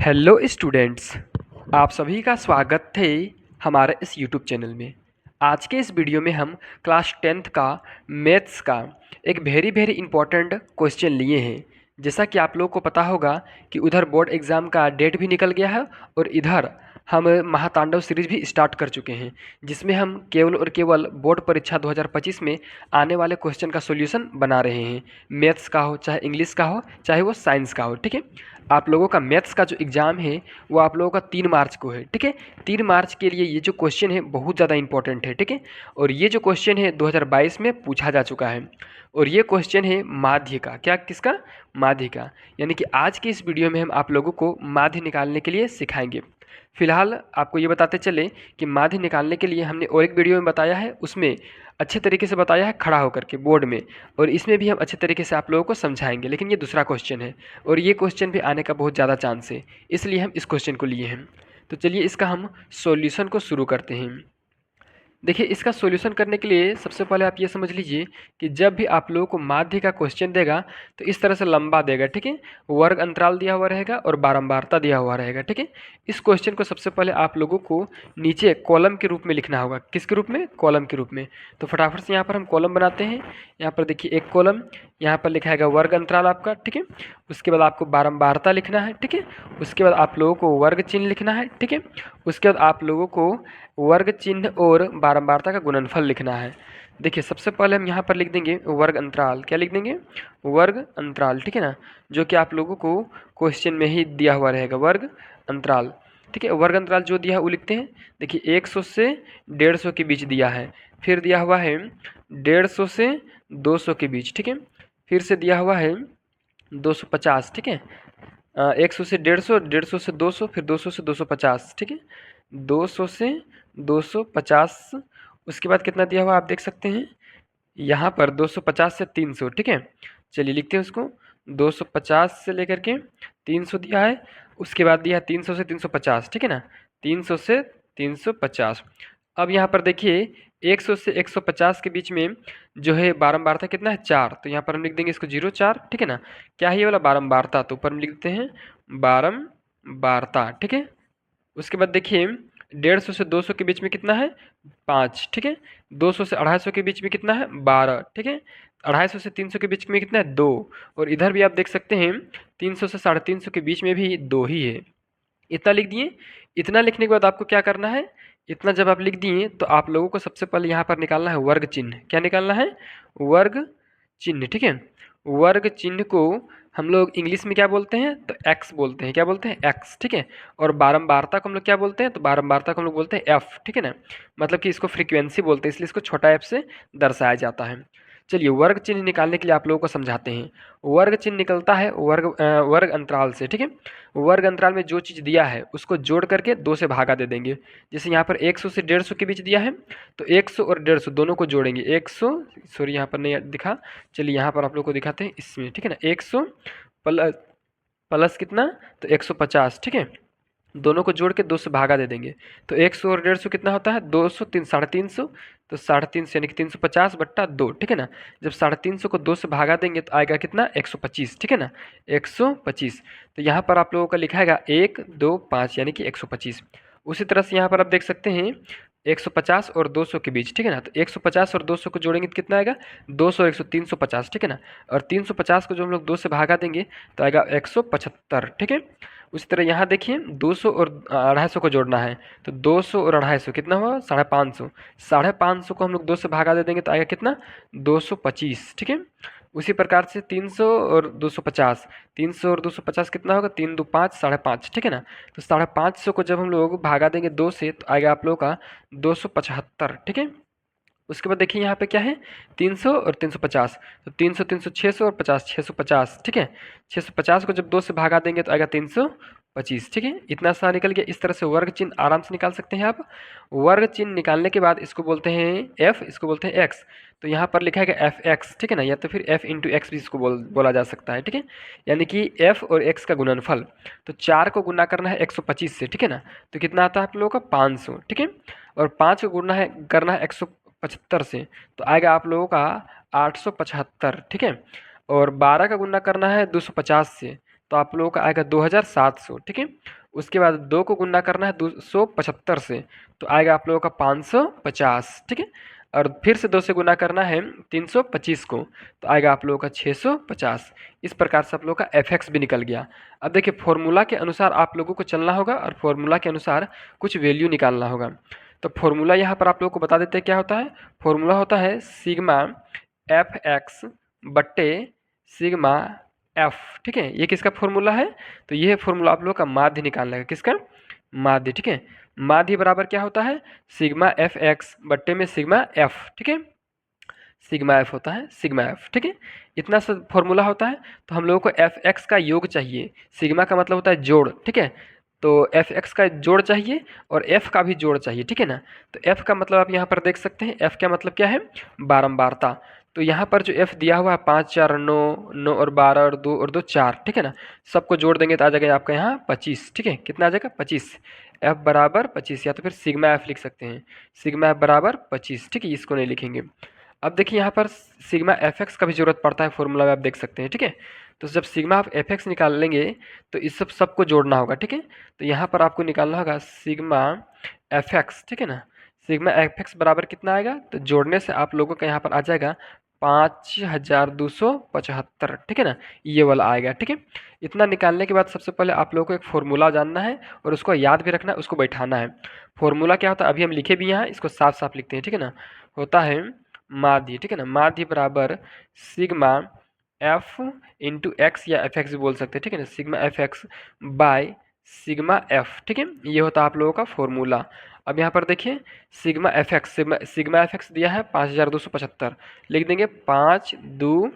Hello students, आप सभी का स्वागत है हमारे इस यूट्यूब चैनल में। आज के इस वीडियो में हम क्लास 10th का मैथ्स का एक वेरी इंपॉर्टेंट क्वेश्चन लिए हैं। जैसा कि आप लोगों को पता होगा कि उधर बोर्ड एग्ज़ाम का डेट भी निकल गया है और इधर हम महातांडव सीरीज भी स्टार्ट कर चुके हैं, जिसमें हम केवल और केवल बोर्ड परीक्षा 2025 में आने वाले क्वेश्चन का सॉल्यूशन बना रहे हैं। मैथ्स का हो, चाहे इंग्लिश का हो, चाहे वो साइंस का हो। ठीक है, आप लोगों का मैथ्स का जो एग्ज़ाम है वो आप लोगों का 3 मार्च को है। ठीक है, 3 मार्च के लिए ये जो क्वेश्चन है बहुत ज़्यादा इंपॉर्टेंट है। ठीक है, और ये जो क्वेश्चन है 2022 में पूछा जा चुका है और ये क्वेश्चन है माध्य का। क्या, किसका? माध्य का। यानी कि आज के इस वीडियो में हम आप लोगों को माध्य निकालने के लिए सिखाएंगे। फिलहाल आपको ये बताते चले कि माध्य निकालने के लिए हमने और एक वीडियो में बताया है, उसमें अच्छे तरीके से बताया है खड़ा होकर के बोर्ड में, और इसमें भी हम अच्छे तरीके से आप लोगों को समझाएंगे। लेकिन ये दूसरा क्वेश्चन है और ये क्वेश्चन भी आने का बहुत ज़्यादा चांस है, इसलिए हम इस क्वेश्चन को लिए हैं। तो चलिए इसका हम सॉल्यूशन को शुरू करते हैं। देखिए, इसका सॉल्यूशन करने के लिए सबसे पहले आप ये समझ लीजिए कि जब भी आप लोगों को माध्य का क्वेश्चन देगा तो इस तरह से लंबा देगा। ठीक है, वर्ग अंतराल दिया हुआ रहेगा और बारंबारता दिया हुआ रहेगा। ठीक है, इस क्वेश्चन को सबसे पहले आप लोगों को नीचे कॉलम के रूप में लिखना होगा। किसके रूप में? कॉलम के रूप में। तो फटाफट से यहाँ पर हम कॉलम बनाते हैं। यहाँ पर देखिए एक कॉलम, यहाँ पर लिखा है वर्ग अंतराल आपका। ठीक है, उसके बाद आपको बारंबारता लिखना है। ठीक है, उसके बाद आप लोगों को वर्ग चिन्ह लिखना है। ठीक है, उसके बाद आप लोगों को वर्ग चिन्ह और बारंबारता का गुणनफल लिखना है। देखिए, सबसे पहले हम यहाँ पर लिख देंगे वर्ग अंतराल। क्या लिख देंगे? वर्ग अंतराल। ठीक है ना, जो कि आप लोगों को क्वेश्चन में ही दिया हुआ रहेगा, वर्ग अंतराल। ठीक है, वर्ग अंतराल जो दिया है वो लिखते हैं। देखिए, 100 से 150 के बीच दिया है, फिर दिया हुआ है 150 से 200 के बीच। ठीक है, फिर से दिया हुआ है 250। ठीक है, 100 से 150, 150 से 200, फिर 200 से 250। ठीक है, 200 से 250। उसके बाद कितना दिया हुआ आप देख सकते हैं यहाँ पर 250 से 300। ठीक है, चलिए लिखते हैं उसको। 250 से लेकर के 300 दिया है, उसके बाद दिया है 300 से 350। ठीक है ना, 300 से 350। अब यहाँ पर देखिए 100 से 150 के बीच में जो है बारंबारता कितना है? 4। तो यहाँ पर हम लिख देंगे इसको 0, 4। ठीक है ना, क्या है ये वाला? बारंबारता। तो ऊपर हम लिख देते हैं बारंबारता। ठीक है, उसके बाद देखिए 150 से 200 के बीच में कितना है? 5। ठीक है, 200 से 250 के बीच में कितना है? 12। ठीक है, 250 से 300 के बीच में कितना है? 2। और इधर भी आप देख सकते हैं 300 से 350 के बीच में भी 2 ही है। इतना लिख दिए। इतना लिखने के बाद आपको क्या करना है? इतना जब आप लिख दिए तो आप लोगों को सबसे पहले यहाँ पर निकालना है वर्ग चिन्ह। क्या निकालना है? वर्ग चिन्ह। ठीक है, वर्ग चिन्ह को हम लोग इंग्लिश में क्या बोलते हैं? तो एक्स बोलते हैं। क्या बोलते हैं? एक्स। ठीक है, और बारंबारता को हम लोग क्या बोलते हैं? तो बारंबारता को हम लोग बोलते हैं एफ। ठीक है ना, मतलब कि इसको फ्रीक्वेंसी बोलते हैं, इसलिए इसको छोटा एफ से दर्शाया जाता है। चलिए, वर्ग चिन्ह निकालने के लिए आप लोगों को समझाते हैं। वर्ग चिन्ह निकलता है वर्ग अंतराल से। ठीक है, वर्ग अंतराल में जो चीज़ दिया है उसको जोड़ करके 2 से भागा दे देंगे। जैसे यहाँ पर 100 से 150 के बीच दिया है, तो 100 और 150 दोनों को जोड़ेंगे। 100, सॉरी यहाँ पर नहीं दिखा, चलिए यहाँ पर आप लोग को दिखाते हैं इसमें। ठीक है ना, 100 प्लस प्लस कितना? तो 150। ठीक है, दोनों को जोड़ के 2 से भागा दे देंगे। तो 100 और 150 कितना होता है? 200, 350। तो 350 यानी कि 350 बट्टा 2। ठीक है ना, जब 350 को 2 से भागा देंगे तो आएगा कितना? 125। ठीक है ना, 125। तो यहाँ पर आप लोगों का लिखा है 1, 2, 5 यानी कि 125। उसी तरह से यहाँ पर आप देख सकते हैं 150 और 200 के बीच। ठीक है ना, तो 150 और 200 को जोड़ेंगे तो कितना आएगा? 200 और 100 350। ठीक है ना, और 350 को जो हम लोग 2 से भागा देंगे तो आएगा 175। ठीक है, उसी तरह यहाँ देखिए 200 और 250 को जोड़ना है, तो 200 और 250 कितना हुआ? 550। 550 को हम लोग 2 से भागा दे देंगे तो आएगा कितना? 225। ठीक है, उसी प्रकार से 300 और 250, 300 और 250 कितना होगा? 3 2 5, 550। ठीक है ना, तो 550 को जब हम लोग भागा देंगे 2 से तो आएगा आप लोगों का 275। ठीक है, उसके बाद देखिए यहाँ पे क्या है? 300 और 350। तो 300 300 600 और 50 650। ठीक है, 650 को जब 2 से भागा देंगे तो आएगा 325। ठीक है, इतना सा निकल गया। इस तरह से वर्ग चिन्ह आराम से निकाल सकते हैं आप। वर्ग चिन्ह निकालने के बाद इसको बोलते हैं एफ, इसको बोलते हैं एक्स। तो यहाँ पर लिखा है एफ एक्स। ठीक है ना, या तो फिर एफ इंटू एक्स भी इसको बोला जा सकता है। ठीक है, यानी कि एफ और एक्स का गुणनफल। तो 4 को गुना करना है 125 से। ठीक है ना, तो कितना आता है आप लोगों का? 500। ठीक है, और 5 को गुना है करना है 175 से, तो आएगा आप लोगों का 875। ठीक है, और 12 का गुना करना है 250 से, तो आप लोगों का आएगा 2700, ठीक है। उसके बाद 2 को गुना करना है 275 से, तो आएगा आप लोगों का 550, ठीक है। और फिर से 2 से गुना करना है 325 को, तो आएगा आप लोगों का 650। इस प्रकार से आप लोगों का एफ भी निकल गया। अब देखिए फॉर्मूला के अनुसार आप लोगों को चलना होगा और फॉर्मूला के अनुसार कुछ वैल्यू निकालना होगा। तो फॉर्मूला यहाँ पर आप लोगों को बता देते हैं क्या होता है। फॉर्मूला होता है सिग्मा एफ एक्स बट्टे सिग्मा एफ, ठीक है। ये किसका फॉर्मूला है, तो ये फॉर्मूला आप लोगों का माध्य निकालना है। किसका माध्य, ठीक है। माध्य बराबर क्या होता है, सिग्मा एफ एक्स बट्टे में सिग्मा एफ, ठीक है। सिग्मा एफ होता है सिग्मा एफ, ठीक है। इतना सा फॉर्मूला होता है। तो हम लोगों को एफ एक्स का योग चाहिए, सिग्मा का मतलब होता है जोड़, ठीक है। तो एफ एक्स का जोड़ चाहिए और एफ का भी जोड़ चाहिए, ठीक है ना। तो एफ का मतलब आप यहाँ पर देख सकते हैं, एफ का मतलब क्या है, बारंबारता। तो यहाँ पर जो एफ दिया हुआ है 5 4 9, 9 और 12 और 2 और 2 4, ठीक है ना। सबको जोड़ देंगे तो आ जाएगा आपका यहाँ 25, ठीक है। कितना आ जाएगा 25, एफ बराबर 25, या तो फिर सिग्मा एफ लिख सकते हैं, सिग्मा एफ बराबर 25, ठीक है। इसको नहीं लिखेंगे। अब देखिए यहाँ पर सिग्मा एफ एक्स का भी जरूरत पड़ता है, फॉर्मूला में आप देख सकते हैं, ठीक है। तो जब सिग्मा आप एफ एक्स निकाल लेंगे तो इस सबको जोड़ना होगा, ठीक है। तो यहाँ पर आपको निकालना होगा सिग्मा एफ एक्स, ठीक है ना। सिग्मा एफ एक्स बराबर कितना आएगा, तो जोड़ने से आप लोगों का यहाँ पर आ जाएगा 5275, ठीक है ना। ये वाला आएगा, ठीक है। इतना निकालने के बाद सबसे पहले आप लोगों को एक फॉर्मूला जानना है और उसको याद भी रखना है, उसको बैठाना है। फॉर्मूला क्या होता है अभी हम लिखे भी यहाँ, इसको साफ साफ लिखते हैं, ठीक है ना। होता है माध्य, ठीक है ना। माध्य बराबर सिग्मा एफ इंटू एक्स या एफ एक्स भी बोल सकते हैं, ठीक है ना। Sigma F x by sigma F, ठीक है। ये होता है आप लोगों का फॉर्मूला। अब यहाँ पर देखिए sigma F x, sigma F x दिया है 5275, लिख देंगे 5 2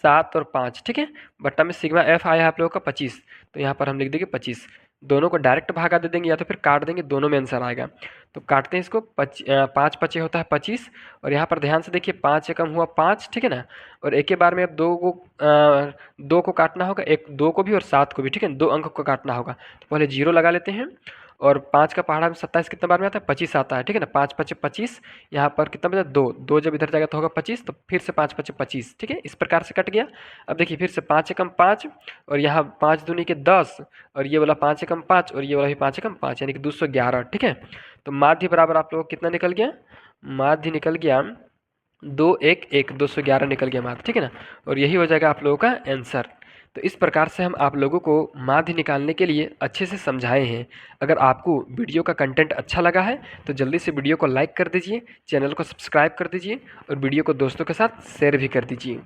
7 और 5, ठीक है। बट्टा में सिग्मा एफ आया है आप लोगों का 25, तो यहाँ पर हम लिख देंगे 25। दोनों को डायरेक्ट भागा दे देंगे या तो फिर काट देंगे, दोनों में आंसर आएगा। तो काटते हैं इसको, 5 5 होता है 25, और यहाँ पर ध्यान से देखिए 5 से कम हुआ 5, ठीक है ना। और एक के बार में अब 2 को काटना होगा, एक 2 को भी और 7 को भी, ठीक है। 2 अंक को काटना होगा, तो पहले 0 लगा लेते हैं। और 5 का पहाड़ा में 27 कितना बार में आता है, 25 आता है, ठीक है ना। 5 5 25, यहाँ पर कितना बचा 2, 2 जब इधर जाएगा तो होगा 25, तो फिर से 5 5 25, ठीक है। इस प्रकार से कट गया। अब देखिए फिर से 5 से कम 5, और यहाँ 5 दूनी के 10, और ये वाला 5 से कम 5, और ये वाला भी 5 से कम 5, यानी कि 211, ठीक है। तो माध्य बराबर आप लोगों को कितना निकल गया, माध्य निकल गया 2 1 1, 211 निकल गया माध्य, ठीक है ना। और यही हो जाएगा आप लोगों का आंसर। तो इस प्रकार से हम आप लोगों को माध्य निकालने के लिए अच्छे से समझाए हैं। अगर आपको वीडियो का कंटेंट अच्छा लगा है तो जल्दी से वीडियो को लाइक कर दीजिए, चैनल को सब्सक्राइब कर दीजिए और वीडियो को दोस्तों के साथ शेयर भी कर दीजिए।